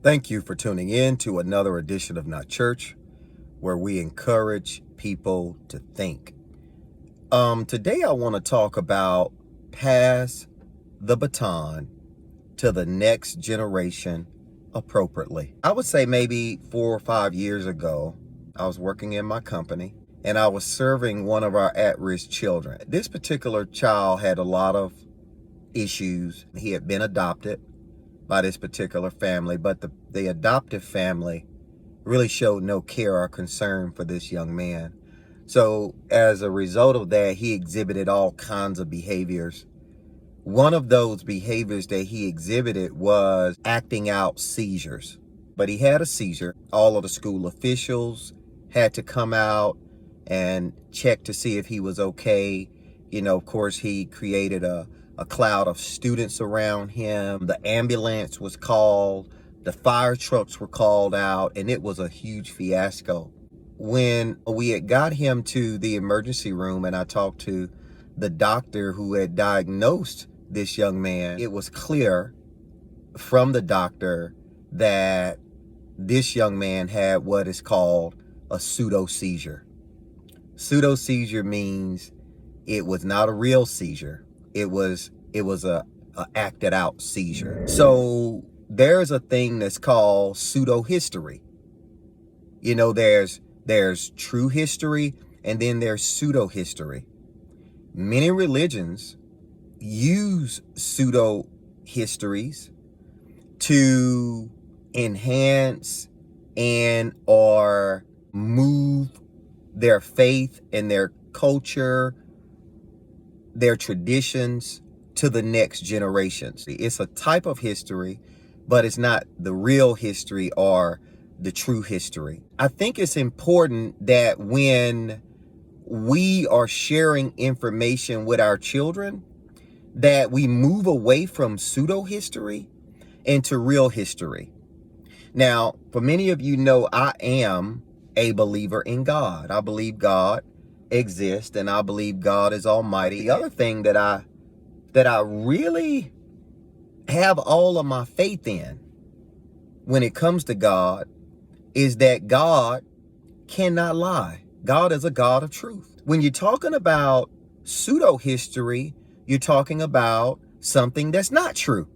Thank you for tuning in to another edition of Not Church, where we encourage people to think. Today I want to talk about pass the baton to the next generation appropriately. I would say maybe 4 or 5 years ago, I was working in my company and I was serving one of our at-risk children. This particular child had a lot of issues. He had been adopted by this particular family, but the adoptive family really showed no care or concern for this young man. So as a result of that, he exhibited all kinds of behaviors. One of those behaviors that he exhibited was acting out seizures. But he had a seizure. All of the school officials had to come out and check to see if he was okay. You know, of course, he created a cloud of students around him. The ambulance was called, the fire trucks were called out, and it was a huge fiasco. When we had got him to the emergency room and I talked to the doctor who had diagnosed this young man, it was clear from the doctor that this young man had what is called a pseudo seizure. Pseudo seizure means it was not a real seizure. It was a acted out seizure. So there's a thing that's called pseudo history. You know, there's true history and then there's pseudo history. Many religions use pseudo histories to enhance and or move their faith and their culture, their traditions to the next generations. It's a type of history, but it's not the real history or the true history. I think it's important that when we are sharing information with our children, that we move away from pseudo history into real history. Now, for many of you know, I am a believer in God. I believe God exists and I believe God is almighty. The other thing that I really have all of my faith in when it comes to God is that God cannot lie. God is a God of truth. When you're talking about pseudo history, you're talking about something that's not true.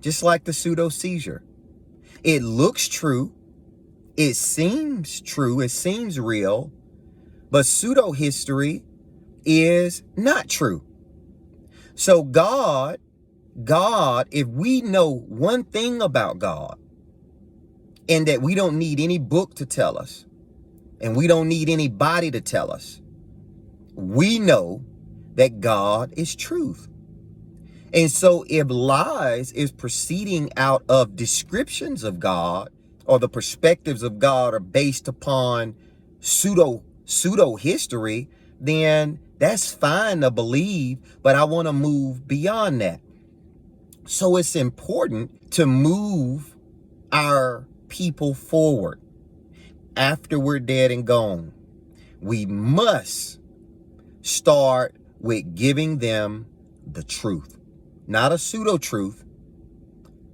Just like the pseudo seizure. It looks true. It seems true. It seems real. But pseudo history is not true. So God, if we know one thing about God, and that we don't need any book to tell us, and we don't need anybody to tell us, we know that God is truth. And so if lies is proceeding out of descriptions of God, or the perspectives of God are based upon pseudo history, then that's fine to believe, but I want to move beyond that. So it's important to move our people forward after we're dead and gone. We must start with giving them the truth, not a pseudo truth,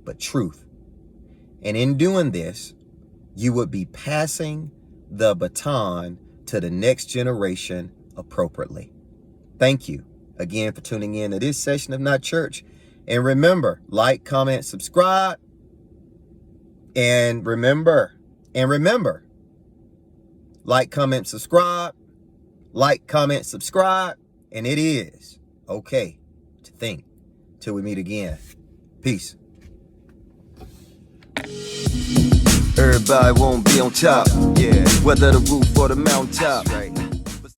but truth. And in doing this, you would be passing the baton to the next generation appropriately. Thank you again for tuning in to this session of Not Church. And remember, like, comment, subscribe. And remember, like, comment, subscribe. Like, comment, subscribe. And it is okay to think. Till we meet again. Peace. Everybody won't be on top, yeah. Whether the roof or the mountaintop, right.